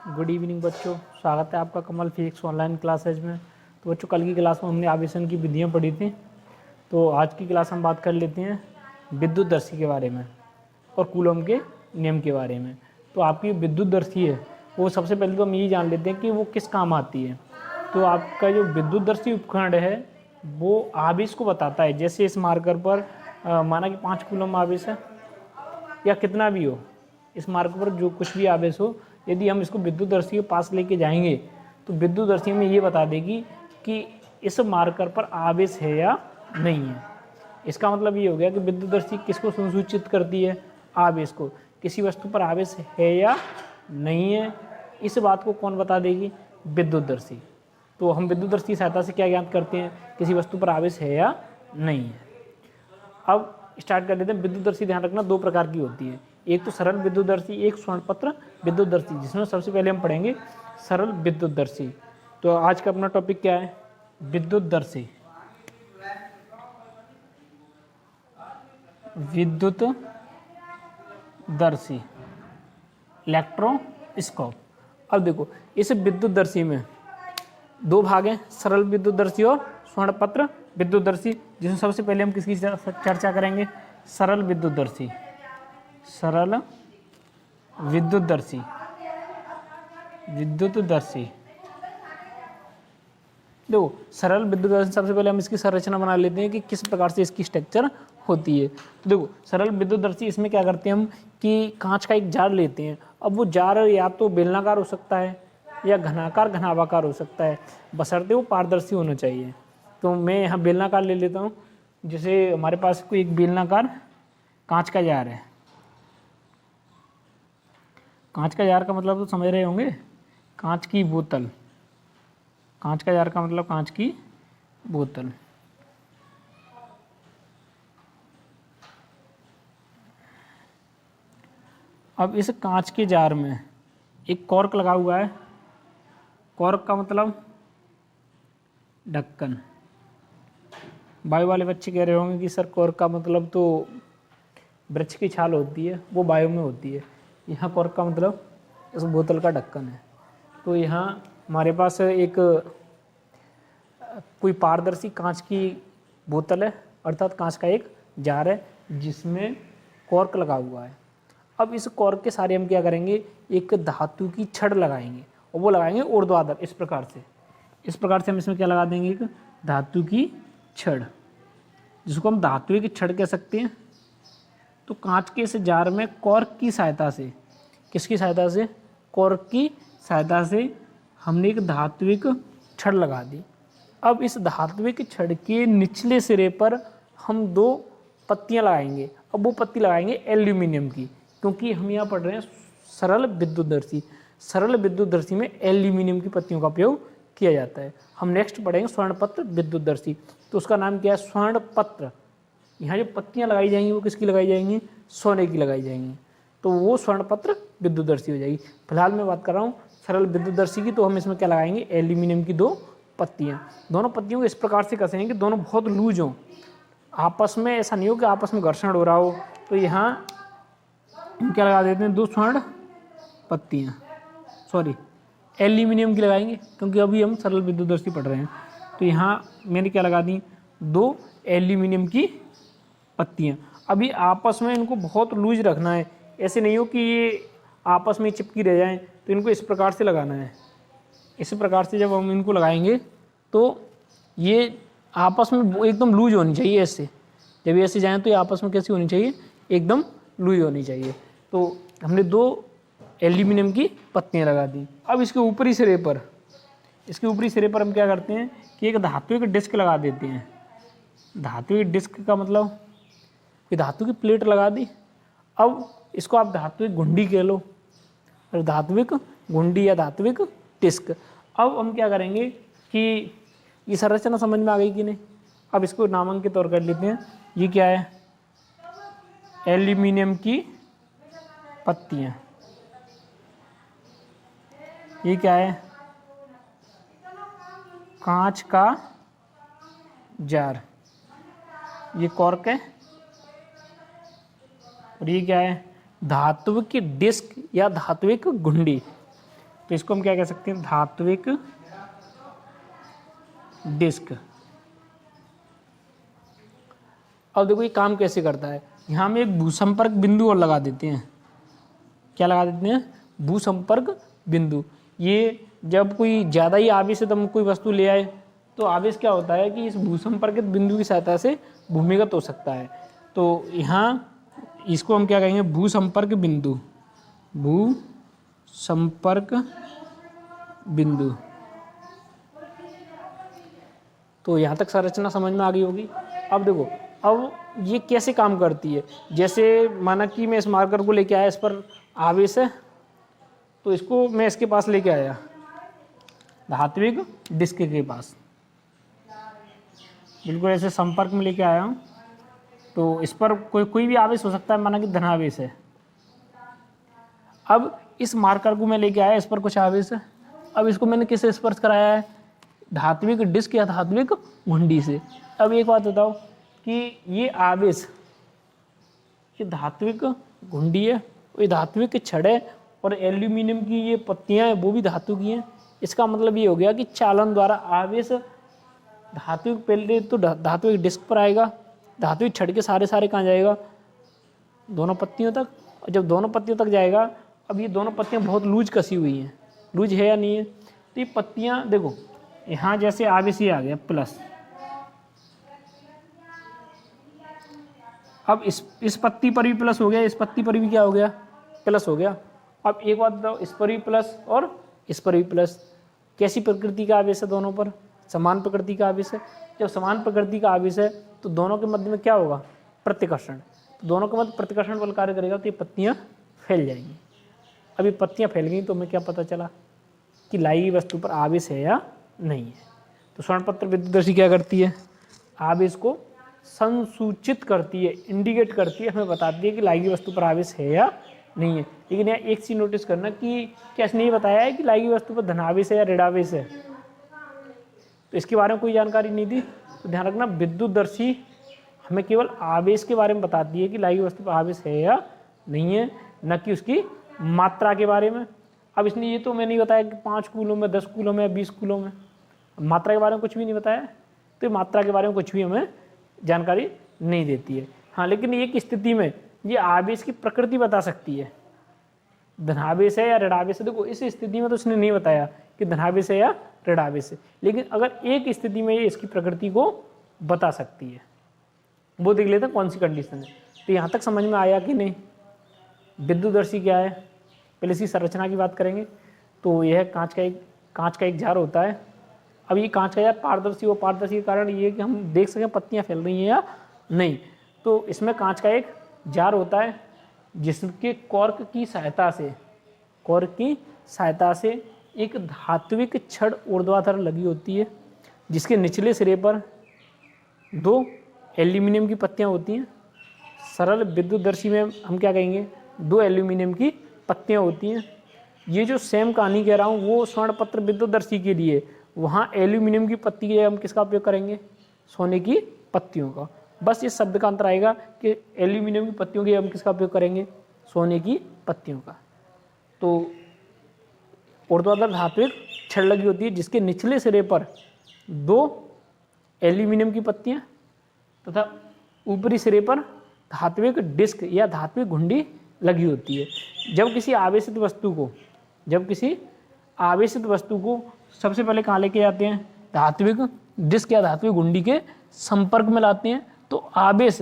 Good evening बच्चों, स्वागत है आपका कमल फिजिक्स ऑनलाइन क्लासेज में। तो बच्चों, कल की क्लास में हमने आवेशन की विधियां पढ़ी थी। तो आज की क्लास हम बात कर लेते हैं विद्युतदर्शी के बारे में और कूलम के नियम के बारे में। तो आपकी विद्युतदर्शी है वो सबसे पहले तो हम यही जान लेते हैं कि वो किस काम आती है। तो आपका जो विद्युतदर्शी उपकरण है वो आवेश को बताता है। जैसे इस मार्कर पर माना कि 5 कूलम आवेश है या कितना भी हो, इस मार्ग पर जो कुछ भी आवेश हो, यदि हम इसको विद्युतदर्शी के पास लेके जाएंगे तो विद्युतदर्शी में ये बता देगी कि इस मार्कर पर आवेश है या नहीं है। इसका मतलब ये हो गया कि विद्युतदर्शी किसको संसूचित करती है? आवेश को। किसी वस्तु पर आवेश है या नहीं है, इस बात को कौन बता देगी? विद्युतदर्शी। तो हम विद्युतदर्शी की सहायता से क्या ज्ञात करते हैं? किसी वस्तु पर आवेश है या नहीं है। अब स्टार्ट कर लेते हैं। विद्युतदर्शी ध्यान रखना 2 प्रकार की होती है, एक तो सरल विद्युतदर्शी, एक स्वर्णपत्र विद्युतदर्शी, जिसमें सबसे पहले हम पढ़ेंगे सरल विद्युतदर्शी। तो आज का अपना टॉपिक क्या है? विद्युतदर्शी। विद्युतदर्शी, इलेक्ट्रोस्कोप। अब देखो, इस विद्युतदर्शी में 2 भाग हैं, सरल विद्युतदर्शी और स्वर्णपत्र विद्युतदर्शी, जिसमें सबसे पहले हम किसकी चर्चा करेंगे? सरल विद्युतदर्शी। सरल विद्युतदर्शी, देखो सरल विद्युतदर्शी सबसे पहले हम इसकी संरचना बना लेते हैं कि किस प्रकार से इसकी स्ट्रक्चर होती है। तो देखो सरल विद्युतदर्शी, इसमें क्या करते हैं हम कि कांच का एक जार लेते हैं। अब वो जार या तो बेलनाकार हो सकता है या घनाकार घनाभाकार हो सकता है, बशर्ते वो पारदर्शी होना चाहिए। तो मैं यहाँ बेलनाकार ले लेता हूँ। जैसे हमारे पास कोई एक बेलनाकार कांच का जार है। कांच का जार का मतलब तो समझ रहे होंगे, कांच की बोतल। कांच का जार का मतलब कांच की बोतल। अब इस कांच के जार में एक कॉर्क लगा हुआ है। कॉर्क का मतलब ढक्कन। बायो वाले बच्चे कह रहे होंगे कि सर कॉर्क का मतलब तो वृक्ष की छाल होती है, वो बायो में होती है। यहाँ कॉर्क का मतलब इस बोतल का ढक्कन है। तो यहाँ हमारे पास एक कोई पारदर्शी कांच की बोतल है, अर्थात कांच का एक जार है जिसमें कॉर्क लगा हुआ है। अब इस कॉर्क के सारे हम क्या करेंगे? एक धातु की छड़ लगाएंगे, और वो लगाएंगे ऊर्ध्वाधर इस प्रकार से। इस प्रकार से हम इसमें क्या लगा देंगे? एक धातु की छड़, जिसको हम धातु की छड़ कह सकते हैं। तो कांच के इस जार में कॉर्क की सहायता से, किसकी सहायता से? कॉर्क की सहायता से हमने एक धात्विक छड़ लगा दी। अब इस धात्विक छड़ के निचले सिरे पर हम 2 पत्तियां लगाएंगे। अब वो पत्ती लगाएंगे एल्यूमिनियम की, क्योंकि हम यहाँ पढ़ रहे हैं सरल विद्युतदर्शी। सरल विद्युतदर्शी में एल्यूमिनियम की पत्तियों का उपयोग किया जाता है। हम नेक्स्ट पढ़ेंगे स्वर्णपत्र विद्युतदर्शी। तो उसका नाम क्या है? स्वर्णपत्र। यहाँ जो पत्तियाँ लगाई जाएंगी वो किसकी लगाई जाएंगी? सोने की लगाई जाएंगी। तो वो स्वर्णपत्र विद्युतदर्शी हो जाएगी। फिलहाल मैं बात कर रहा हूँ सरल विद्युतदर्शी की। तो हम इसमें क्या लगाएंगे? एल्यूमिनियम की 2 पत्तियाँ। दोनों पत्तियों को इस प्रकार से कसेंगे कि दोनों बहुत लूज हों, आपस में ऐसा नहीं हो कि आपस में घर्षण हो रहा हो। तो यहाँ हम क्या लगा देते हैं? 2 स्वर्ण पत्तियाँ, सॉरी एल्यूमिनियम की लगाएंगे, क्योंकि अभी हम सरल विद्युतदर्शी पढ़ रहे हैं। तो यहाँ मैंने क्या लगा दी? 2 एल्यूमिनियम की पत्तियाँ। अभी आपस में इनको बहुत लूज रखना है, ऐसे नहीं हो कि ये आपस में चिपकी रह जाएं। तो इनको इस प्रकार से लगाना है। इस प्रकार से जब हम इनको लगाएंगे तो ये आपस में एकदम लूज होनी चाहिए। ऐसे जब ये ऐसे जाएँ तो ये आपस में कैसी होनी चाहिए? एकदम लूज होनी चाहिए। तो हमने 2 एल्यूमिनियम की पत्तियाँ लगा दी। अब इसके ऊपरी सिरे पर, हम क्या करते हैं कि एक धातु की डिस्क लगा देते हैं। धातु की डिस्क का मतलब कि धातु की प्लेट लगा दी। अब इसको आप धात्विक घुंडी कह लो, और धात्विक घुंडी या धात्विक डिस्क। अब हम क्या करेंगे कि ये संरचना समझ में आ गई कि नहीं? अब इसको नामांकित और कर लेते हैं। ये क्या है? एल्यूमिनियम की पत्तियाँ। ये क्या है? कांच का जार। ये कॉर्क है। और ये क्या है? धात्विक डिस्क या धात्विक घुंडी। तो इसको हम क्या कह सकते हैं, धात्विक डिस्क। अब देखो ये काम कैसे करता है, यहाँ हम एक भूसंपर्क बिंदु और लगा देते हैं। क्या लगा देते हैं, भूसंपर्क बिंदु। ये जब कोई ज़्यादा ही आवेश से हम कोई वस्तु ले आए तो आवेश क्या होता है कि इस भूसंपर्कित बिंदु की सहायता से भूमिगत हो सकता है। तो यहाँ इसको हम क्या कहेंगे, भूसंपर्क बिंदु, भूसंपर्क बिंदु। तो यहाँ तक संरचना समझ में आ गई होगी। अब देखो अब ये कैसे काम करती है। जैसे माना कि मैं इस मार्कर को लेके आया, इस पर आवेश है, तो इसको मैं इसके पास लेके आया, धात्विक डिस्क के पास, बिल्कुल ऐसे संपर्क में लेके आया हूँ। तो इस पर कोई भी आवेश हो सकता है, माना कि धनावेश है। अब इस मार्कर को मैं लेके आया, इस पर कुछ आवेश है। अब इसको मैंने किससे स्पर्श कराया है, धात्विक डिस्क या धात्विक घुंडी से। अब एक बात बताओ कि ये आवेश, ये धात्विक घुंडी है, ये धात्विक छड़ है, और एल्यूमिनियम की ये पत्तियां हैं वो भी धातु की हैं। इसका मतलब ये हो गया कि चालन द्वारा आवेश धात्विक, पहले तो धात्विक डिस्क पर आएगा, धात्विक छड़ के सारे कहाँ जाएगा, दोनों पत्तियों तक। और जब दोनों पत्तियों तक जाएगा, अब ये दोनों पत्तियां बहुत लूज कसी हुई हैं, लूज है या नहीं है, तो ये पत्तियां देखो यहाँ जैसे आवेश ये आ गया प्लस, अब इस पत्ती पर भी प्लस हो गया, इस पत्ती पर भी क्या हो गया, प्लस हो गया। अब एक बात बताओ, इस पर भी प्लस और इस पर भी प्लस। कैसी प्रकृति का आवेश है, दोनों पर समान प्रकृति का आवेश है। जब समान प्रकृति का आवेश है तो दोनों के मध्य में क्या होगा, प्रतिकर्षण। तो दोनों के मध्य प्रतिकर्षण बल कार्य करेगा तो ये पत्तियाँ फैल जाएंगी। अब ये पत्तियाँ फैल गई तो हमें क्या पता चला कि लाई गई वस्तु पर आवेश है या नहीं है। तो स्वर्णपत्र विद्युतदर्शी क्या करती है, आवेश को संसूचित करती है, इंडिकेट करती है, हमें बताती है कि लाई गई वस्तु पर आवेश है या नहीं है। लेकिन यहाँ एक चीज नोटिस करना कि क्या इसने ये बताया है कि लाई गई वस्तु पर धनावेश है या ऋणावेश है, तो इसके बारे में कोई जानकारी नहीं दी। तो ध्यान रखना, विद्युतदर्शी हमें केवल आवेश के बारे में बताती है कि लाई गई वस्तु पर आवेश है या नहीं है, न कि उसकी मात्रा के बारे में। अब इसने ये तो मैं नहीं बताया कि 5 कूलों में, 10 कूलों में, 20 कूलों में, मात्रा के बारे में कुछ भी नहीं बताया, तो मात्रा के बारे में कुछ भी हमें जानकारी नहीं देती है। हाँ, लेकिन एक स्थिति में ये आवेश की प्रकृति बता सकती है, धनावेश है या ऋणावेश है। देखो इस स्थिति में तो इसने नहीं बताया कि धनावेश है या ऋणावेश है, लेकिन अगर एक स्थिति में ये इसकी प्रकृति को बता सकती है, वो देख लेते हैं कौन सी कंडीशन है। तो यहाँ तक समझ में आया कि नहीं। विद्युतदर्शी क्या है, पहले इसकी संरचना की बात करेंगे। तो यह कांच का एक जार होता है। अब ये कांच का जार पारदर्शी हो, पारदर्शी के कारण ये कि हम देख सकें पत्तियाँ फैल रही हैं या नहीं। तो इसमें कांच का एक जार होता है जिसके कॉर्क की सहायता से एक धात्विक छड़ ऊर्ध्वाधर लगी होती है, जिसके निचले सिरे पर 2 एल्यूमिनियम की पत्तियां होती हैं। सरल विद्युतदर्शी में हम क्या कहेंगे, 2 एल्यूमिनियम की पत्तियां होती हैं। ये जो सेम कहानी कह रहा हूँ वो स्वर्णपत्र विद्युतदर्शी के लिए, वहाँ एल्यूमिनियम की पत्ती के हम किसका उपयोग करेंगे, सोने की पत्तियों का। बस इस शब्द का अंतर आएगा कि एल्यूमिनियम की पत्तियों के हम किसका उपयोग करेंगे, सोने की पत्तियों का। तो ऊर्ध्वाधर धात्विक छड़ लगी होती है जिसके निचले सिरे पर 2 एल्यूमिनियम की पत्तियां तथा ऊपरी सिरे पर धात्विक डिस्क या धात्विक घुंडी लगी होती है। जब किसी आवेशित वस्तु को सबसे पहले कहाँ लेके जाते हैं, धात्विक डिस्क या धात्विक घुंडी के संपर्क में लाते हैं। तो आवेश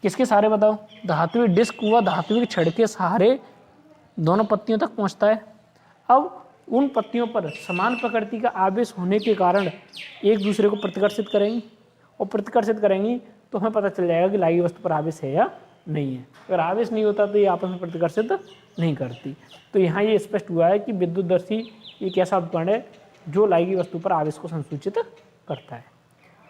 किसके सहारे बताओ, धात्विक डिस्क व धात्विक छड़ के सहारे दोनों पत्तियों तक पहुंचता है। अब उन पत्तियों पर समान प्रकृति का आवेश होने के कारण एक दूसरे को प्रतिकर्षित करेंगी, और प्रतिकर्षित करेंगी तो हमें पता चल जाएगा कि लाई वस्तु पर आवेश है या नहीं है। अगर आवेश नहीं होता तो ये आपस में प्रतिकर्षित नहीं करती। तो यहाँ ये स्पष्ट हुआ है कि विद्युतदर्शी एक ऐसा उपकरण है जो लाई गई वस्तु पर आवेश को संसूचित करता है।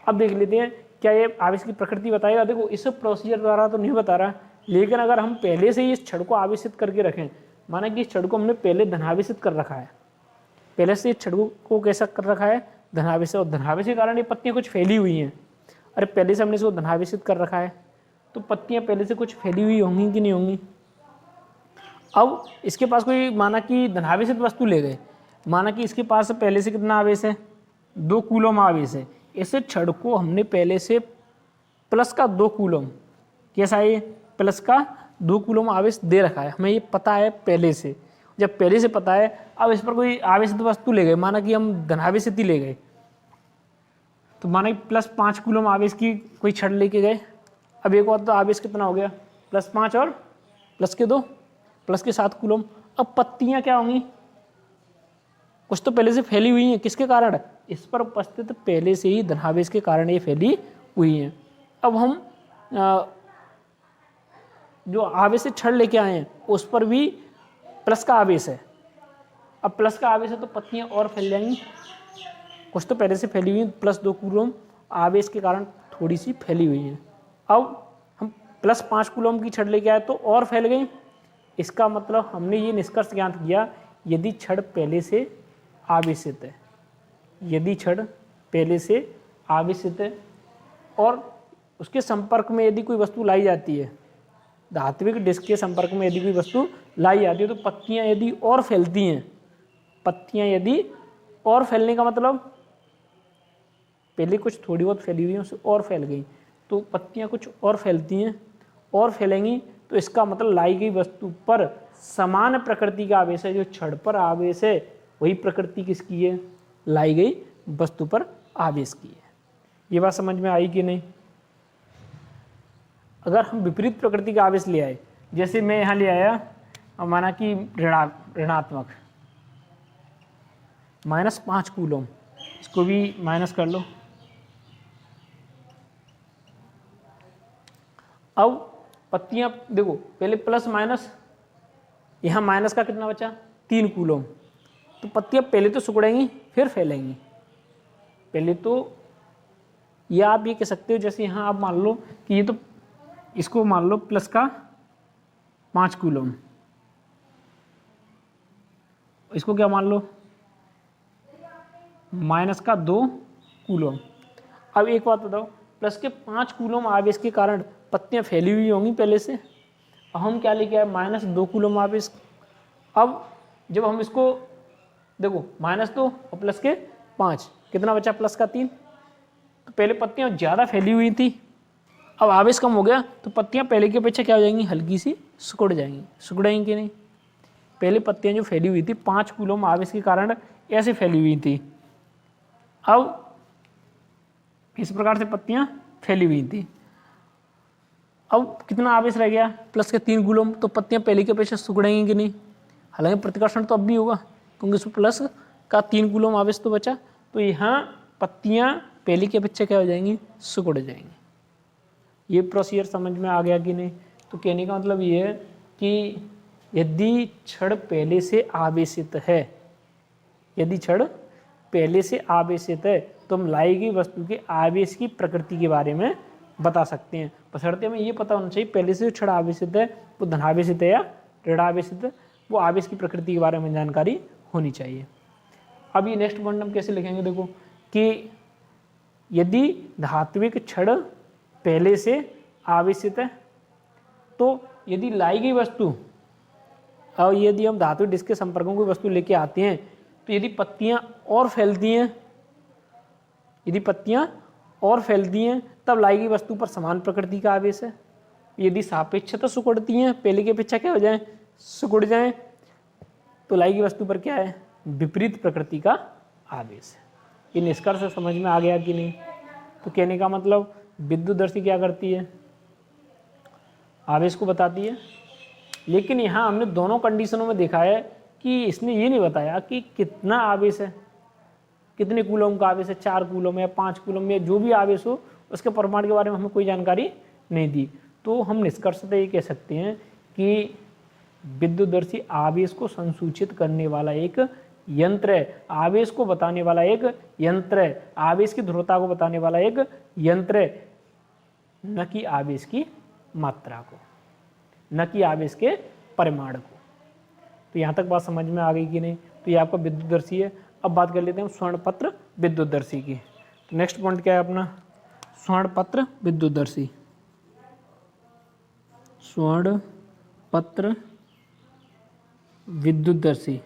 अब देख लेते हैं क्या ये आवेश की प्रकृति बताएगा। देखो इस प्रोसीजर द्वारा तो नहीं बता रहा, लेकिन अगर हम पहले से ही इस छड़ को आवेशित करके रखें, माना कि इस छड़ को हमने पहले धनावेशित कर रखा है, पहले से इस छड़ को कैसा कर रखा है, धनावेशित, और धनावेश के कारण ये पत्तियाँ कुछ फैली हुई हैं। अरे पहले से हमने इसको धनावेशित कर रखा है तो पत्तियाँ पहले से कुछ फैली हुई होंगी कि नहीं होंगी। अब इसके पास कोई माना कि धनावेशित वस्तु ले गए, माना कि इसके पास पहले से कितना आवेश है, 2 कूलम आवेश है। इस छड़ को हमने पहले से प्लस का 2 कूलम, कैसा है ये, प्लस का 2 कूलम आवेश दे रखा है, हमें ये पता है पहले से। जब पहले से पता है, अब इस पर कोई आवेशित वस्तु ले गए, माना कि हम धनावेशित ही ले गए, तो माना कि +5 कूलम आवेश की कोई छड़ लेके गए। अब एक बार तो आवेश कितना हो गया, +5 और +2, +7 कूलम। अब पत्तियां क्या होंगी, कुछ तो पहले से फैली हुई हैं, किसके कारण, इस पर उपस्थित पहले से ही धनावेश के कारण ये फैली हुई हैं। अब हम जो आवेश से छड़ लेके आए हैं उस पर भी प्लस का आवेश है। अब प्लस का आवेश है तो पत्तियां और फैल जाएंगी, कुछ तो पहले से फैली हुई हैं, +2 कूलम आवेश के कारण थोड़ी सी फैली हुई हैं। अब हम +5 कूलम की छड़ लेके आए तो और फैल गई। इसका मतलब हमने ये निष्कर्ष ज्ञात किया, यदि छड़ पहले से आवेशित है, यदि छड़ पहले से आवेशित है और उसके संपर्क में यदि कोई वस्तु लाई जाती है, धात्विक डिस्क के संपर्क में यदि कोई वस्तु लाई जाती है, तो पत्तियां यदि और फैलती हैं, पत्तियां यदि और फैलने का मतलब पहले कुछ थोड़ी बहुत फैली हुई हैं उससे और फैल गई, तो पत्तियां कुछ और फैलती हैं और फैलेंगी, तो इसका मतलब लाई गई वस्तु पर समान प्रकृति का आवेश है। जो छड़ पर आवेश है वही प्रकृति किसकी है, लाई गई वस्तु पर आवेश की है। ये बात समझ में आई कि नहीं। अगर हम विपरीत प्रकृति का आवेश ले आए, जैसे मैं यहाँ ले आया और माना कि ऋणात्मक -5 कूलम, इसको भी माइनस कर लो। अब पत्तियां देखो, पहले प्लस माइनस, यहाँ माइनस का कितना बचा, 3 कूलम, तो पत्तियां पहले तो सिकुड़ेंगी फिर फैलेंगी। पहले तो या आप ये कह सकते हो, जैसे यहाँ आप मान लो कि ये तो इसको मान लो प्लस का 5 कूलम, इसको क्या मान लो माइनस का 2 कूलम। अब एक बात बताओ, प्लस के 5 कूलम आवेश के कारण पत्तियां फैली हुई होंगी पहले से, अब हम क्या लेके आए, -2 कूलम आवेश। अब जब हम इसको देखो -2 और प्लस के 5 कितना बचा, प्लस का 3, तो पहले पत्तियां ज़्यादा फैली हुई थी, अब आवेश कम हो गया तो पत्तियां पहले की अपेक्षा क्या हो जाएंगी, हल्की सी सिकुड़ जाएंगी। सिकुड़ेंगी कि नहीं, पहले पत्तियां जो फैली हुई थी 5 कूलम आवेश के कारण ऐसे फैली हुई थी, अब इस प्रकार से पत्तियां फैली हुई थी। अब कितना आवेश रह गया, प्लस के 3 कूलम, तो पत्तियां पहले की अपेक्षा सिकुड़ेंगी कि नहीं, हालांकि प्रतिकर्षण तो अब भी होगा क्योंकि इसमें प्लस का 3 कूलम आवेश तो बचा, तो यहाँ पत्तियां पहले की अपेक्षा क्या हो जाएंगी, सिकुड़ जाएंगी। ये प्रोसीजर समझ में आ गया कि नहीं। तो कहने का मतलब ये है कि यदि छड़ पहले से आवेशित है, यदि छड़ पहले से आवेशित है तो हम लाई गई वस्तु के आवेश की प्रकृति के बारे में बता सकते हैं। बशर्ते हमें ये पता होना चाहिए पहले से जो छड़ आवेशित है वो धनावेशित है या ऋणावेशित है, वो आवेश की प्रकृति के बारे में जानकारी होनी चाहिए। अब ये नेक्स्ट पॉइंट हम कैसे लिखेंगे, देखो कि यदि धात्विक छड़ पहले से आवेशित है, तो यदि लाई गई वस्तु और यदि हम धातु डिस्क के संपर्क में कोई वस्तु लेके आते हैं, तो यदि पत्तियां और फैलती हैं, यदि पत्तियां और फैलती हैं तब लाई गई वस्तु पर समान प्रकृति का आवेश है। यदि सापेक्षता सिकुड़ती हैं, पहले की अपेक्षा क्या हो जाए, सिकुड़ जाएं, तो लाई गई वस्तु पर क्या है, विपरीत प्रकृति का आवेश है। ये निष्कर्ष समझ में आ गया कि नहीं। तो कहने का मतलब विद्युतदर्शी क्या करती है, आवेश को बताती है, लेकिन यहाँ हमने दोनों कंडीशनों में देखा है कि इसने ये नहीं बताया कि कितना आवेश है, कितने कूलम का आवेश है, 4 कूलम या 5 कूलम या जो भी आवेश हो, उसके परिमाण के बारे में हमें कोई जानकारी नहीं दी। तो हम निष्कर्षतः ये कह सकते हैं कि विद्युतदर्शी आवेश को संसूचित करने वाला एक यंत्र है, आवेश को बताने वाला एक यंत्र है, आवेश की ध्रुवता को बताने वाला एक यंत्र है, न कि आवेश की मात्रा को, न कि आवेश के परिमाण को। तो यहाँ तक बात समझ में आ गई कि नहीं। तो ये आपका विद्युतदर्शी है। अब बात कर लेते हैं हम स्वर्णपत्र विद्युतदर्शी की। तो नेक्स्ट पॉइंट क्या है अपना, स्वर्णपत्र विद्युतदर्शी। स्वर्णपत्र विद्युतदर्शी।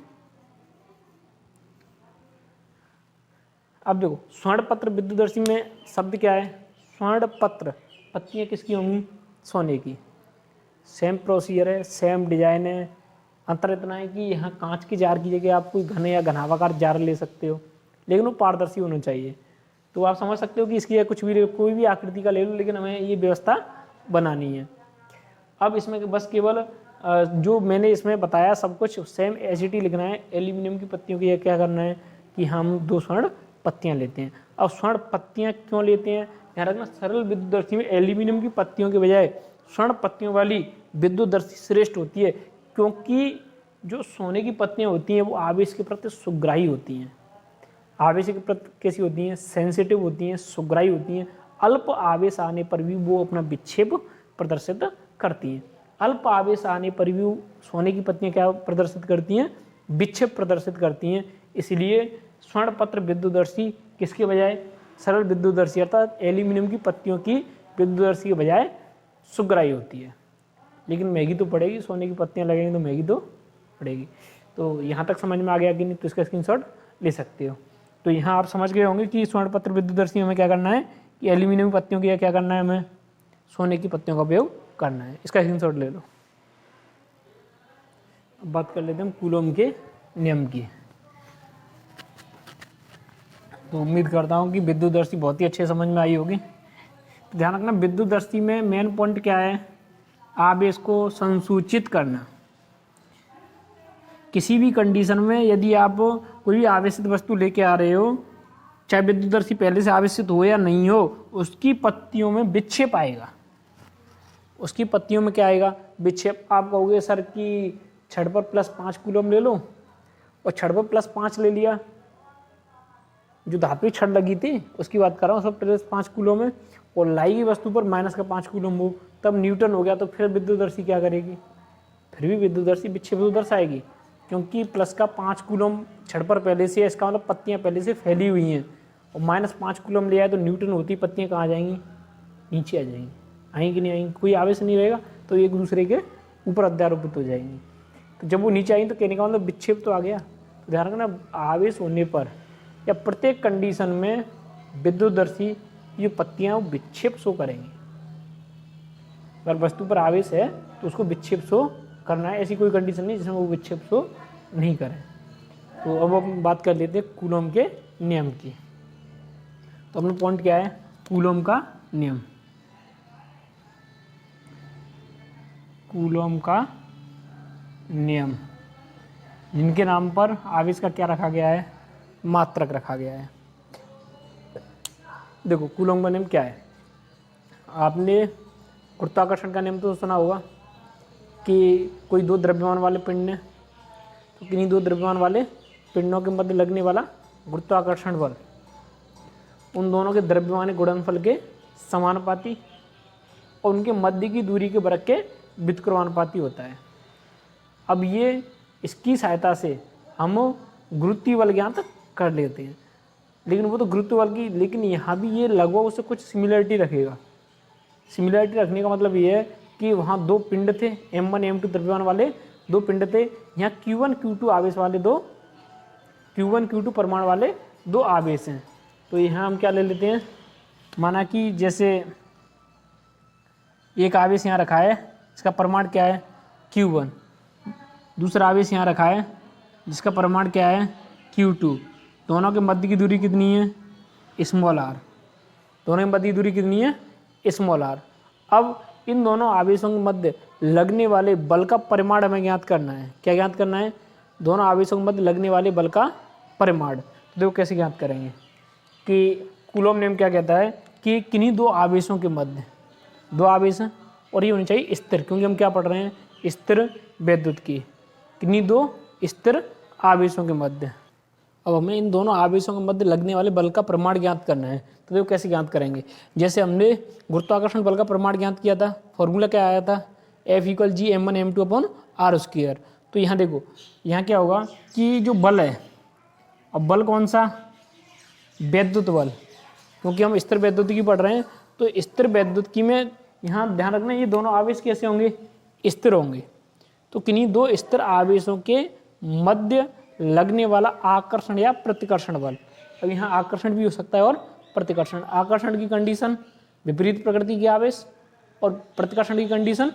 अब देखो स्वर्ण पत्र विद्युतदर्शी में शब्द क्या है, स्वर्ण पत्र, पत्तियाँ किसकी होंगी, सोने की। सेम प्रोसीजर है, सेम डिजाइन है, अंतर इतना है कि यहाँ कांच की जार की जगह आप कोई घने या घनावाकार जार ले सकते हो, लेकिन वो पारदर्शी होना चाहिए। तो आप समझ सकते हो कि इसकी कुछ भी कोई भी आकृति का ले लो, लेकिन हमें ये व्यवस्था बनानी है। अब इसमें बस केवल जो मैंने इसमें बताया सब कुछ सेम एसिटी लिखना है। एल्यूमिनियम की पत्तियों की क्या करना है कि हम 2 स्वर्ण पत्तियां लेते हैं। अब स्वर्ण पत्तियां क्यों लेते हैं, ध्यान रखना, सरल विद्युतदर्शी में एल्यूमिनियम की पत्तियों के बजाय स्वर्ण पत्तियों वाली विद्युतदर्शी श्रेष्ठ होती है, क्योंकि जो सोने की पत्तियां होती हैं वो आवेश के प्रति सुग्राही होती हैं। आवेश के प्रति कैसी होती हैं, सेंसिटिव होती हैं, सुग्राही होती हैं। अल्प आवेश आने पर भी वो अपना विक्षेप प्रदर्शित करती हैं। अल्प आवेश आने पर भी सोने की पत्तियां क्या प्रदर्शित करती हैं, विक्षेप प्रदर्शित करती हैं। इसलिए स्वर्ण पत्र विद्युतदर्शी किसके बजाय, सरल विद्युतदर्शी अर्थात एल्यूमिनियम की पत्तियों की विद्युतदर्शी के बजाय सुग्राही होती है। लेकिन महंगी तो पड़ेगी, सोने की पत्तियां लगेंगी तो महंगी तो पड़ेगी। तो यहाँ तक समझ में आ गया कि नहीं, तो इसका स्क्रीनशॉट ले सकते हो। तो यहाँ आप समझ गए होंगे कि स्वर्ण पत्र विद्युतदर्शी में क्या करना है कि एल्यूमिनियम की पत्तियों की क्या करना है, हमें सोने की पत्तियों का उपयोग करना है। इसका स्क्रीनशॉट ले लो। अब बात कर लेते हैं कूलोम के नियम की। तो उम्मीद करता हूँ कि विद्युतदर्शी बहुत ही अच्छे समझ में आई होगी। तो ध्यान रखना, विद्युतदर्शी में मेन पॉइंट क्या है, आवेश को संसूचित करना। किसी भी कंडीशन में यदि आप कोई भी आवेशित वस्तु लेके आ रहे हो, चाहे विद्युतदर्शी पहले से आवेशित हो या नहीं हो, उसकी पत्तियों में विक्षेप आएगा। उसकी पत्तियों में क्या आएगा, विक्षेप। आप कहोगे सर कि छड़ पर +5 कूलम ले लो, और छड़ पर +5 ले लिया, जो धातु छड़ लगी थी उसकी बात कर रहा हूँ, सब +5 कूलम में, और लाई की वस्तु पर -5 कूलम हो, तब न्यूटन हो गया। तो फिर विद्युतदर्शी क्या करेगी, फिर भी विद्युतदर्शी विक्षेप तो दर्शाएगी, क्योंकि +5 कूलम छड़ पर पहले से है, इसका मतलब पत्तियां पहले से फैली हुई हैं। और -5 कूलम ले आए तो न्यूटन होती, पत्तियां कहाँ जाएंगी, नीचे आ जाएंगी। आएंगी कि नहीं आएंगी, कोई आवेश नहीं रहेगा, तो एक दूसरे के ऊपर अध्यारोपित हो जाएंगी। तो जब वो नीचे आएंगी तो कहने का मतलब विक्षेप तो आ गया। तो ध्यान रखना, आवेश होने पर या प्रत्येक कंडीशन में विद्युतदर्शी जो पत्तियां वो विक्षेप शो करेंगी। अगर वस्तु पर आवेश है तो उसको विक्षेप शो करना है, ऐसी कोई कंडीशन नहीं जिसमें वो विक्षेप शो नहीं करें। तो अब हम बात कर लेते हैं कूलोम के नियम की। तो अपना पॉइंट क्या है, कूलोम का नियम। कूलोम का नियम, जिनके नाम पर आवेश का क्या रखा गया है, मात्रक रखा गया है। देखो कूलोम का नियम क्या है, आपने गुरुत्वाकर्षण का नियम तो सुना होगा कि कोई 2 द्रव्यमान वाले पिंड हैं, तो किन्हीं 2 द्रव्यमान वाले पिंडों के मध्य लगने वाला गुरुत्वाकर्षण बल उन दोनों के द्रव्यमान गुणनफल के समानुपाती और उनके मध्य की दूरी के वर्ग के व्युत्क्रमानुपाती होता है। अब ये इसकी सहायता से हम गुरुत्वीय बल ज्ञात कर लेते हैं, लेकिन वो तो गुरुत्वीय बल की, लेकिन यहाँ भी ये लगभग उससे कुछ सिमिलरिटी रखेगा। सिमिलरिटी रखने का मतलब ये है कि वहाँ 2 पिंड थे, M1 M2 द्रव्यमान वाले 2 पिंड थे, यहाँ Q1 Q2 आवेश वाले Q1 Q2 परमाणु वाले 2 आवेश हैं। तो यहाँ हम क्या ले लेते हैं, माना कि जैसे एक आवेश यहाँ रखा है, इसका परमाणु क्या है Q1, दूसरा आवेश यहाँ रखा है जिसका परमाणु क्या है Q2, दोनों के मध्य की दूरी कितनी है r, दोनों के मध्य की दूरी कितनी है r। अब इन दोनों आवेशों के मध्य लगने वाले बल का परिमाण हमें ज्ञात करना है। क्या ज्ञात करना है, दोनों आवेशों के मध्य लगने वाले बल का परिमाण। तो देखो कैसे ज्ञात करेंगे कि कूलोम नियम क्या कहता है कि किन्हीं 2 आवेशों के मध्य, 2 आवेश हैं और ये होनी चाहिए स्थिर, क्योंकि हम क्या पढ़ रहे हैं स्थिर वैद्युत की, किन्हीं 2 स्थिर आवेशों के मध्य। अब हमें इन दोनों आवेशों के मध्य लगने वाले बल का परिमाण ज्ञात करना है। तो देखो कैसे ज्ञात करेंगे, जैसे हमने गुरुत्वाकर्षण बल का परिमाण ज्ञात किया था, फॉर्मूला क्या आया था F = G m1 m2 r²। तो यहाँ देखो, यहाँ क्या होगा कि जो बल है, अब बल कौन सा, वैद्युत बल, क्योंकि हम स्थिर वैद्युत की पढ़ रहे हैं। तो स्थिर वैद्युत की में यहाँ ध्यान रखना, ये दोनों आवेश कैसे होंगे, स्थिर होंगे। तो किन्हीं दो स्थिर आवेशों के मध्य लगने वाला आकर्षण या प्रतिकर्षण बल। अब यहाँ आकर्षण भी हो सकता है और प्रतिकर्षण। आकर्षण की कंडीशन विपरीत प्रकृति के आवेश और प्रतिकर्षण की कंडीशन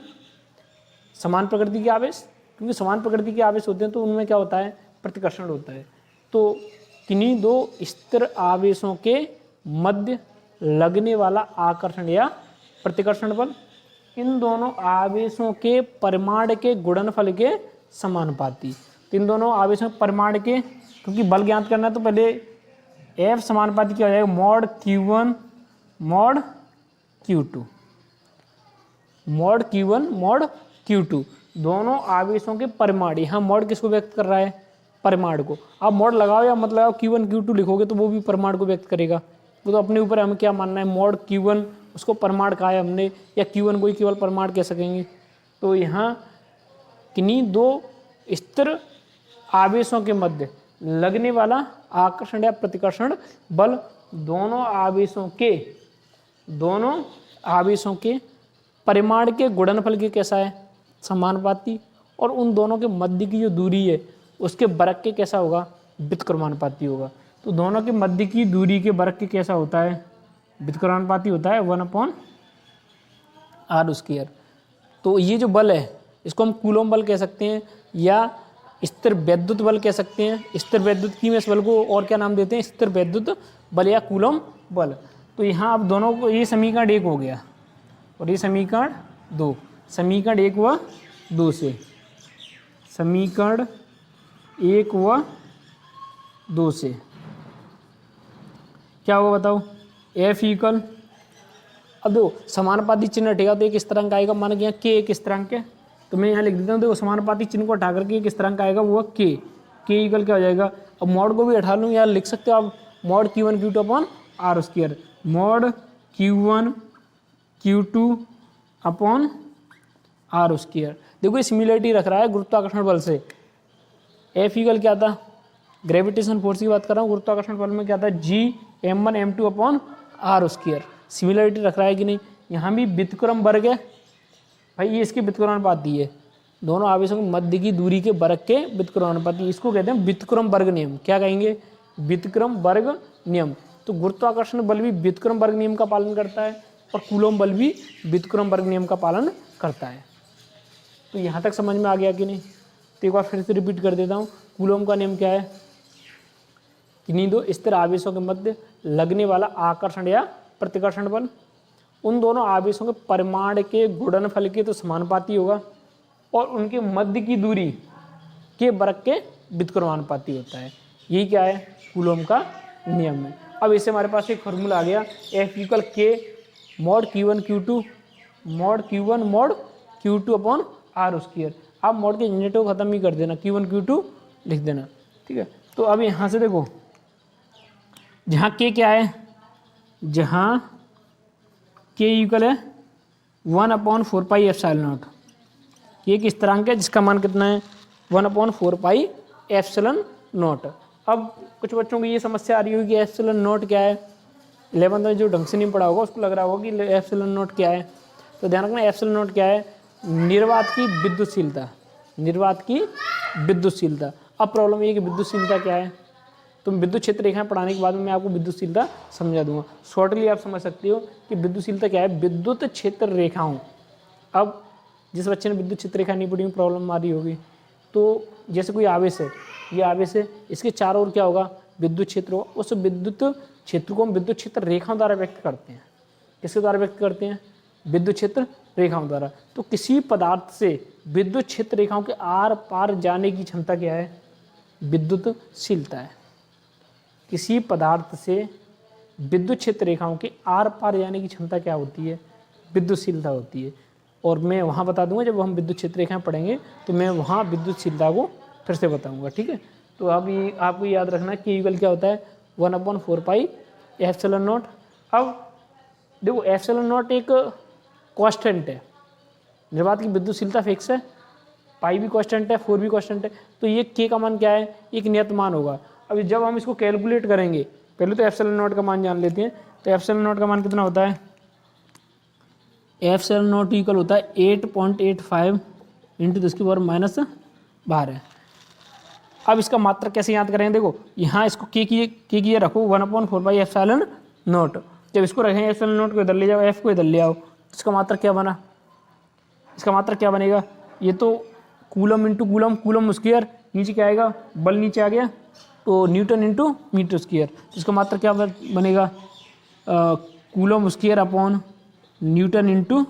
समान प्रकृति के आवेश, क्योंकि समान प्रकृति के आवेश होते हैं तो उनमें क्या होता है, प्रतिकर्षण होता है। तो किन्हीं दो स्थिर आवेशों के मध्य लगने वाला आकर्षण या प्रतिकर्षण बल इन दोनों आवेशों के परिमाण के गुणनफल के समानुपाती। तो इन दोनों आवेशों के परिमाण के, क्योंकि बल ज्ञात करना है तो पहले F समानुपाती क्या हो जाएगा, mod Q1 mod Q2, mod Q1 mod Q2 दोनों आवेशों के परिमाण। यहाँ मॉड किसको व्यक्त कर रहा है, परिमाण को। आप मॉड लगाओ या मत लगाओ, Q1 Q2 लिखोगे तो वो भी परिमाण को व्यक्त करेगा। वो तो अपने ऊपर हमें क्या मानना है, मॉड Q1 उसको परिमाण कहा है हमने, या Q1 को ही केवल परिमाण कह सकेंगे। तो यहाँ किन्हीं दो स्थिर आवेशों के मध्य लगने वाला आकर्षण या प्रतिकर्षण बल दोनों आवेशों के परिमाण के गुणनफल के कैसा है, समानुपाती, और उन दोनों के मध्य की जो दूरी है उसके वर्ग के कैसा होगा, व्युत्क्रमानुपाती होगा। तो दोनों के मध्य की दूरी के वर्ग के कैसा होता है, व्युत्क्रमानुपाती होता है 1/r²। तो ये जो बल है इसको हम कूलम बल कह सकते हैं या स्थिर वैद्युत बल कह सकते हैं। स्थिर वैद्युत की में इस बल को और क्या नाम देते हैं, स्थिर वैद्युत बल या कूलम बल। तो यहाँ अब दोनों को, ये समीकरण 1 हो गया और ये समीकरण 2, समीकरण 1 व 2 से, समीकरण 1 व 2 से क्या होगा बताओ, F इक्वल, अब देखो समानुपाती चिन्ह हटेगा तो एक स्थिरांक आएगा, मान के यहाँ K एक स्थिरांक है, तो मैं यहाँ लिख देता हूँ। देखो समानुपाती चिन्ह को हटा करके एक स्थिरांक आएगा, वो K इक्वल क्या हो जाएगा। अब मॉड को भी हटा लूँ, या लिख सकते हो आप mod Q1 Q2 upon r², mod Q1 Q2 upon r²। देखो ये सिमिलरिटी रख रहा है गुरुत्वाकर्षण बल से। F इक्वल क्या था, ग्रेविटेशन फोर्स की बात कर रहा हूँ, गुरुत्वाकर्षण बल में क्या था, G m1 m2 upon r²। Similarity रख रहा है कि नहीं। यहाँ भी व्युत्क्रम वर्ग है भाई, ये इसके व्युत्क्रमानुपाती है, दोनों आवेशों के मध्य की दूरी के वर्ग के व्युत्क्रमानुपाती। इसको कहते हैं व्युत्क्रम वर्ग नियम। क्या कहेंगे, व्युत्क्रम वर्ग नियम। तो गुरुत्वाकर्षण बल भी व्युत्क्रम वर्ग नियम का पालन करता है और कूलम बल भी व्युत्क्रम वर्ग नियम का पालन करता है। तो यहाँ तक समझ में आ गया कि नहीं। तो एक बार फिर से रिपीट कर देता हूँ, कूलम का नियम क्या है, किन्हीं दो स्थिर आवेशों के मध्य लगने वाला आकर्षण या प्रतिकर्षण बल उन दोनों आवेशों के परिमाण के गुणनफल के तो समानुपाती होगा और उनके मध्य की दूरी के वर्ग के व्युत्क्रमानुपाती होता है। यही क्या है, कूलम का नियम है। अब इससे हमारे पास एक फॉर्मूला आ गया, F equal K mod Q1 Q2 upon r²। आप मॉड के यूनिट को खत्म ही कर देना, Q1 Q2 लिख देना, ठीक है। तो अब यहाँ से देखो, जहाँ K क्या है, जहाँ K इक्वल है 1/4πε0। ये एक स्थिरांक है जिसका मान कितना है, 1/4πε0। अब कुछ बच्चों की ये समस्या आ रही होगी कि ε0 क्या है। 11th में जो ढंग से नहीं पढ़ा होगा उसको लग रहा होगा कि ε0 क्या है। तो ध्यान रखना, ε0 क्या है, निर्वात की विद्युतशीलता, निर्वात की विद्युतशीलता। अब प्रॉब्लम ये है कि विद्युतशीलता क्या है, तुम विद्युत क्षेत्र रेखाएं पढ़ाने के बाद में मैं आपको विद्युतशीलता समझा दूंगा। शॉर्टली आप समझ सकते हो कि विद्युतशीलता क्या है, विद्युत क्षेत्र रेखाओं। अब जिस बच्चे ने विद्युत क्षेत्र रेखा नहीं पढ़ी, प्रॉब्लम आ रही होगी। तो जैसे कोई आवेश है, ये आवेश है, इसके चारों ओर क्या होगा, विद्युत क्षेत्र होगा। उस विद्युत क्षेत्र को हम विद्युत क्षेत्र रेखाओं द्वारा व्यक्त करते हैं। किसके द्वारा व्यक्त करते हैं, विद्युत क्षेत्र रेखाओं द्वारा। तो किसी पदार्थ से विद्युत क्षेत्र रेखाओं के आर पार जाने की क्षमता क्या है, विद्युतशीलता है। किसी पदार्थ से विद्युत क्षेत्र रेखाओं के आर पार जाने की क्षमता क्या होती है, विद्युतशीलता होती है। और मैं वहाँ बता दूंगा, जब हम विद्युत क्षेत्र रेखाएं पढ़ेंगे तो मैं वहाँ विद्युतशीलता को फिर से बताऊंगा, ठीक है। तो अभी आपको याद रखना कि इक्वल क्या होता है, 1/4πε0। अब देखो ε0 एक कांस्टेंट है, निर्वात की विद्युतशीलता फिक्स है, पाई भी कांस्टेंट है, 4 भी कांस्टेंट है। तो ये K का मान क्या है, एक नियत मान होगा। अभी जब हम इसको कैलकुलेट करेंगे, पहले तो ε0 का मान जान लेते हैं। तो ε0 का मान कितना होता है, ε0 इक्वल होता है 8.85 इंटू 10 की पावर माइनस 12। अब इसका मात्रक कैसे याद करेंगे, देखो यहाँ इसको के की रखो 1/4/ε0। जब इसको रखेंगे ε0 को इधर ले जाओ, एफ को इधर ले आओ, इसका मात्रक क्या बना, इसका मात्रक क्या बनेगा, ये तो coulomb into coulomb, coulomb square, नीचे क्या आएगा, बल नीचे आ गया तो न्यूटन इंटू मीटर स्क्वायर, इसका मात्रक क्या बनेगा, coulomb square upon newton into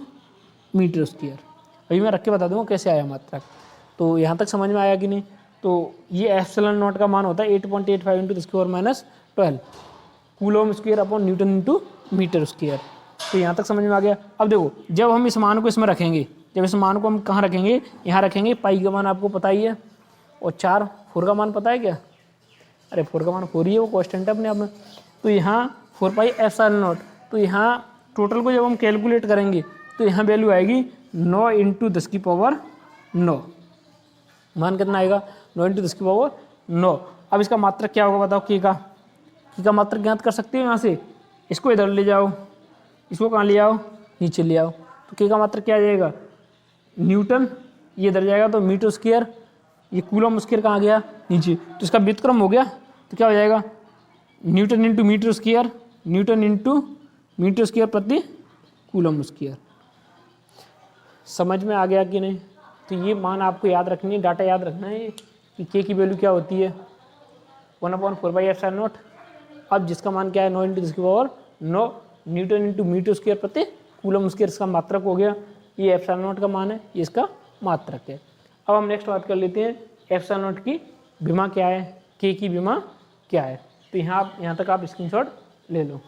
metre square. अभी मैं रख के बता दूंगा कैसे आया मात्रक। तो यहाँ तक समझ में आया कि नहीं। तो ये ε0 का मान होता है 8.85 इंटू 10 की power minus 12 coulomb square upon newton into metre square. तो यहाँ तक समझ में आ गया। अब देखो जब हम इस मान को इसमें रखेंगे, जब इस मान को हम कहाँ रखेंगे, यहाँ रखेंगे, पाई का मान आपको पता ही है, और 4 का मान पता है क्या, अरे 4 का मान 4 ही है, वो कांस्टेंट है अपने आप में। तो यहाँ 4πε0, तो यहाँ टोटल को जब हम कैलकुलेट करेंगे तो यहाँ वैल्यू आएगी 9 इंटू 10 की पावर 9। मान कितना आएगा, 9 इंटू 10 की पावर 9। अब इसका मात्रक क्या होगा बताओ, की का मात्रक ज्ञात कर सकते हो यहाँ से, इसको इधर ले जाओ, इसको कहाँ ले आओ, नीचे ले आओ, तो के का मात्रक क्या आ जाएगा, न्यूटन, ये इधर जाएगा तो मीटर स्क्वायर, ये कूलम स्क्वायर कहाँ गया नीचे, तो इसका व्युत्क्रम हो गया, तो क्या हो जाएगा, newton into metre square, newton into metre square प्रति कूलम स्क्वायर। समझ में आ गया कि नहीं। तो ये मान आपको याद रखनी है, डाटा याद रखना है कि के की वैल्यू क्या होती है 1/4/ε0। अब जिसका मान क्या है 9 इंटू 10 की power 9 newton into metre square प्रति कूलम स्क्वायर, इसका मात्रक हो गया, ये ε0 का मान है, ये इसका मात्रक है। अब हम नेक्स्ट बात कर लेते हैं ε0 की विमा क्या है, के की विमा क्या है। तो यहाँ तक आप स्क्रीनशॉट ले लो,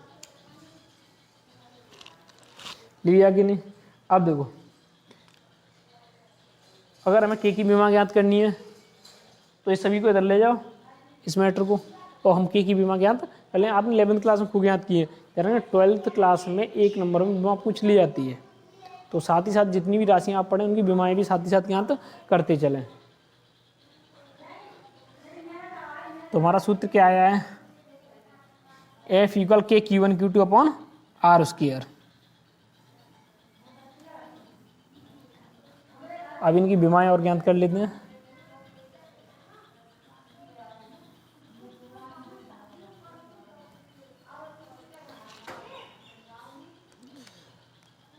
लिया कि नहीं। अब देखो अगर हमें के की विमा ज्ञात करनी है तो इस सभी को इधर ले जाओ, इस मैटर को, और हम के की विमा ज्ञात कर लें। आपने 11th क्लास में खूब ज्ञात की है, यार ना 12th क्लास में 1 नंबर में विमा पूछ ली जाती है, तो साथ ही साथ जितनी भी राशियाँ आप पढ़ें उनकी विमाएँ भी साथ ही साथ ज्ञात करते चलें। तो हमारा सूत्र क्या आया है, F = K Q1 Q2 upon R square. अब इनकी विमाएँ और ज्ञात कर लेते हैं।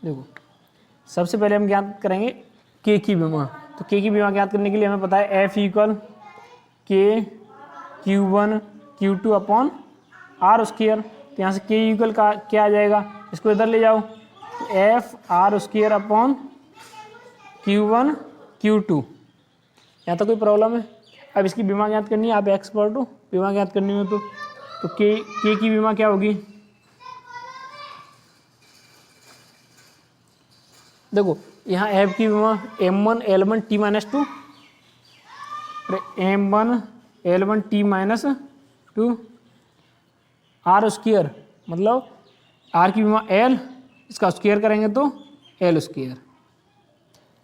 देखो सबसे पहले हम ज्ञात करेंगे के की विमा। तो के की विमा ज्ञात करने के लिए हमें पता है F = K Q1 Q2 upon R square. तो यहाँ से K का क्या आ जाएगा, इसको इधर ले जाओ, तो F R square upon Q1 Q2। यहाँ तो कोई प्रॉब्लम है। अब इसकी विमा ज्ञात करनी है, आप एक्सपर्ट हो विमा ज्ञात करने में, तो के की विमा क्या होगी, देखो यहाँ F की विमा M1 L1 T-2 M1 L1 T-2 R square, मतलब R की विमा L, इसका स्क्वायर करेंगे तो L स्क्वायर।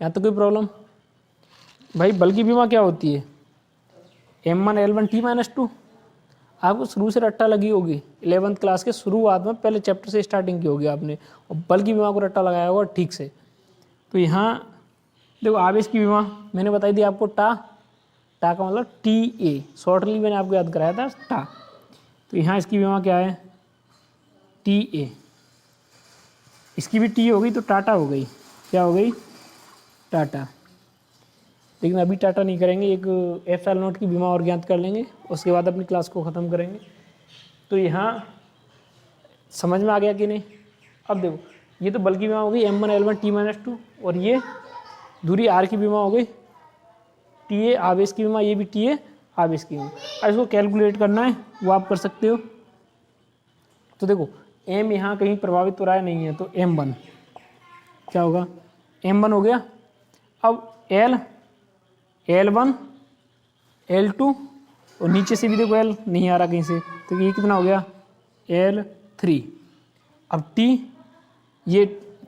यहाँ तो कोई प्रॉब्लम। भाई बल की विमा क्या होती है, M1 L1 T-2। आपको शुरू से रट्टा लगी होगी, 11th क्लास के शुरुआत में पहले चैप्टर से स्टार्टिंग की होगी आपने, और बल की विमा को रट्टा लगाया होगा ठीक से। तो यहाँ देखो आवेश की विमा मैंने बताई थी आपको, टा का मतलब TA, शॉर्टली मैंने आपको याद कराया था टा। तो यहाँ इसकी विमा क्या है TA, इसकी भी T हो गई तो टाटा हो गई, क्या हो गई टाटा। लेकिन अभी टाटा नहीं करेंगे, एक ε0 की बीमा और ज्ञात कर लेंगे, उसके बाद अपनी क्लास को ख़त्म करेंगे। तो यहाँ समझ में आ गया कि नहीं। अब देखो ये तो बल की बीमा हो गई M1 L1 T-2, और ये दूरी R की बीमा हो गई TA आवेश की बीमा, ये भी TA आवेश की बीमा। अब इसको कैलकुलेट करना है वो आप कर सकते हो। तो देखो M यहाँ कहीं प्रभावित हो रहा है नहीं है, तो M1 क्या होगा, M1 हो गया। अब L1 L2, और नीचे से भी देखो L नहीं आ रहा कहीं से, तो ये कितना हो गया L3। अब T, ये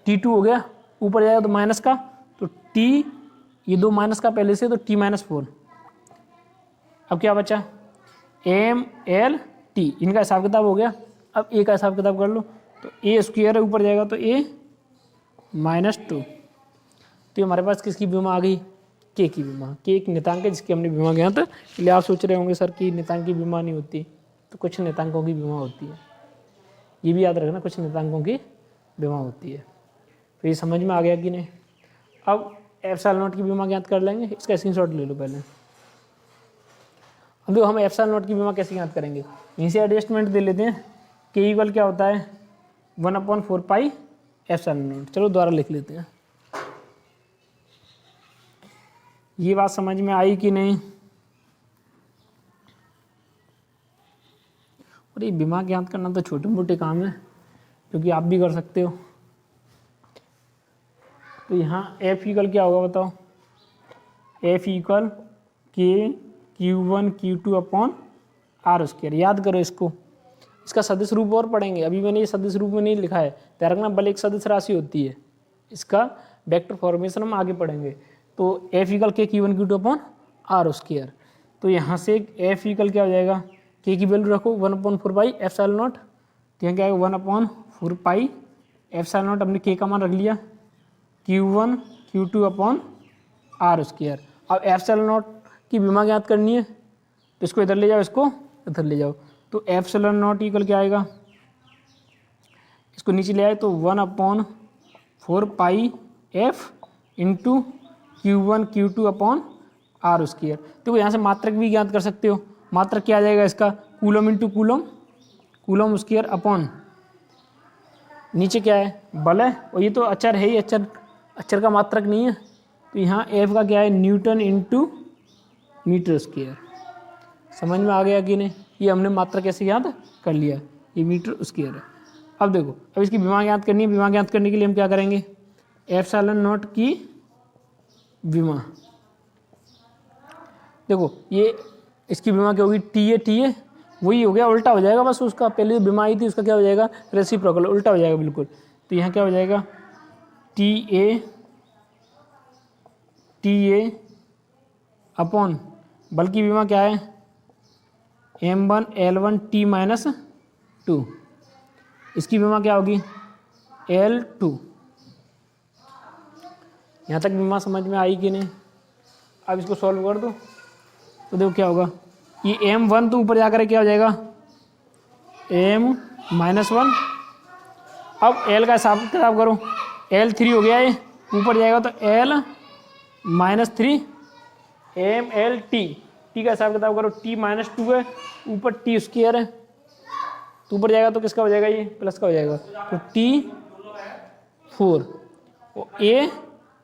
T2 हो गया, ऊपर जाएगा तो माइनस का, तो T, ये 2 माइनस का पहले से, तो T-4। अब क्या बचा MLT, इनका हिसाब किताब हो गया। अब A का हिसाब किताब कर लो, तो A स्क्वायर है, ऊपर जाएगा तो A-2। तो हमारे पास किसकी विमा आ गई, के की विमा, के एक नियतांक है जिसकी हमने विमा ज्ञात, इसलिए आप सोच रहे होंगे सर कि नियतांक की विमा नहीं होती, तो कुछ नियतांकों की विमा होती है, ये भी याद रखना, कुछ नियतांकों की विमा होती है। तो ये समझ में आ गया कि नहीं। अब एप्सिलॉन नॉट की विमा ज्ञात कर लेंगे, इसका स्क्रीनशॉट ले लो पहले। अब देखो हम एप्सिलॉन नॉट की विमा कैसे ज्ञात करेंगे, यहीं से एडजस्टमेंट दे लेते हैं। के इक्वल क्या होता है 1/4 पाई एप्सिलॉन नॉट। चलो दोबारा लिख लेते हैं। ये बात समझ में आई कि नहीं। और ये विमा ज्ञात करना तो छोटे मोटे काम है क्योंकि आप भी कर सकते हो। तो यहाँ एफ इक्वल क्या होगा बताओ, एफ इक्वल के Q1 Q2 upon are square. याद करो इसको, इसका सदिश रूप और पढ़ेंगे, अभी मैंने ये सदिश रूप में नहीं लिखा है, ध्यान रखना बल एक सदिश राशि होती है, इसका वेक्टर फॉर्मेशन हम आगे पढ़ेंगे। तो एफ इक्वल के Q1 Q2 upon are square. तो यहाँ से एफ इक्वल क्या हो जाएगा, के की वैल्यू रखो 1/4 पाई एप्सिलॉन नॉट, तो यहाँ क्या है 1/4 पाई एप्सिलॉन नॉट, हमने के का मान रख लिया Q1 Q2 upon are square. अब एप्सिलॉन नॉट की विमा ज्ञात करनी है, तो इसको इधर ले जाओ, इसको इधर ले जाओ, तो एप्सिलॉन नॉट इक्वल क्या आएगा, इसको नीचे ले आए तो 1/4 pi F into Q1 Q2 upon are square. तो यहाँ से मात्रक भी ज्ञात कर सकते हो, मात्रक क्या आ जाएगा इसका, coulomb into coulomb, coulomb square upon नीचे क्या है बल है, और ये तो अचर है ही, अचर का मात्रक नहीं है, तो यहाँ एफ का क्या है न्यूटन इंटू मीटर स्क्वायर। समझ में आ गया कि नहीं। ये हमने मात्रा कैसे याद कर लिया, ये मीटर स्क्वायर है। अब देखो, अब इसकी विमा ज्ञात करनी है, विमा ज्ञात करने के लिए हम क्या करेंगे, एप्सिलॉन नॉट की विमा, देखो ये इसकी विमा क्या होगी, टी ए वही हो गया, उल्टा हो जाएगा बस, उसका पहले जो विमा आई थी उसका क्या हो जाएगा रेसिप्रोकल, उल्टा हो जाएगा बिल्कुल। तो यहाँ क्या हो जाएगा टी ए अपॉन बल की विमा क्या है M1 L1 T-2, इसकी विमा क्या होगी L2। यहाँ तक विमा समझ में आई कि नहीं। अब इसको सॉल्व कर दो तो देखो क्या होगा, ये M1 तो ऊपर जाकर क्या हो जाएगा M-1, अब L का हिसाब किताब करो, L3 हो गया, ये ऊपर जाएगा तो L-3 MLT, टी का हिसाब किताब करो, T-2 है, ऊपर टी स्क्वायर है, तो ऊपर जाएगा तो किसका हो जाएगा, ये प्लस का हो जाएगा, तो T4 और ए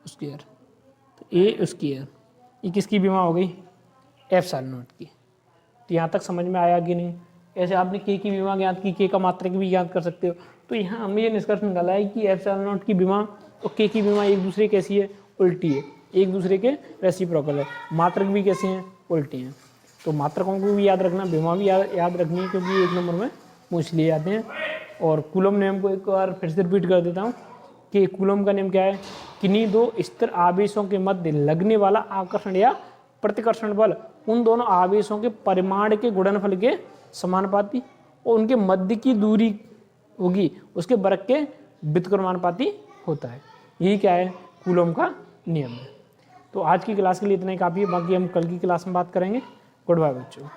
स्क्वायर, तो ए स्क्वायर, ये किसकी विमा हो गई एप्सिलॉन नॉट की। तो यहाँ तक समझ में आया कि नहीं। ऐसे आपने के की विमा ज्ञात की, के का मात्रक भी ज्ञात कर सकते हो। तो यहाँ हमें ये निष्कर्ष निकाला है कि एप्सिलॉन नॉट की विमा और के की विमा एक दूसरे कैसी है, उल्टी है, एक दूसरे के रेसिप्रोकल है। मात्रक भी कैसे हैं, उल्टे हैं। तो मात्रकों को भी याद रखना, विमा भी याद रखनी है, क्योंकि 1 नंबर में पूछ लिए जाते हैं। और कूलम नियम को एक बार फिर से रिपीट कर देता हूँ कि कूलम का नियम क्या है, किन्हीं दो स्थिर आवेशों के मध्य लगने वाला आकर्षण या प्रतिकर्षण बल उन दोनों आवेशों के परिमाण के गुणनफल के समानुपाती और उनके मध्य की दूरी होगी उसके वर्ग के व्युत्क्रमानुपाती होता है। यही क्या है, कूलम का नियम है। तो आज की क्लास के लिए इतना ही काफ़ी है, बाकी हम कल की क्लास में बात करेंगे। गुड बाय बच्चों।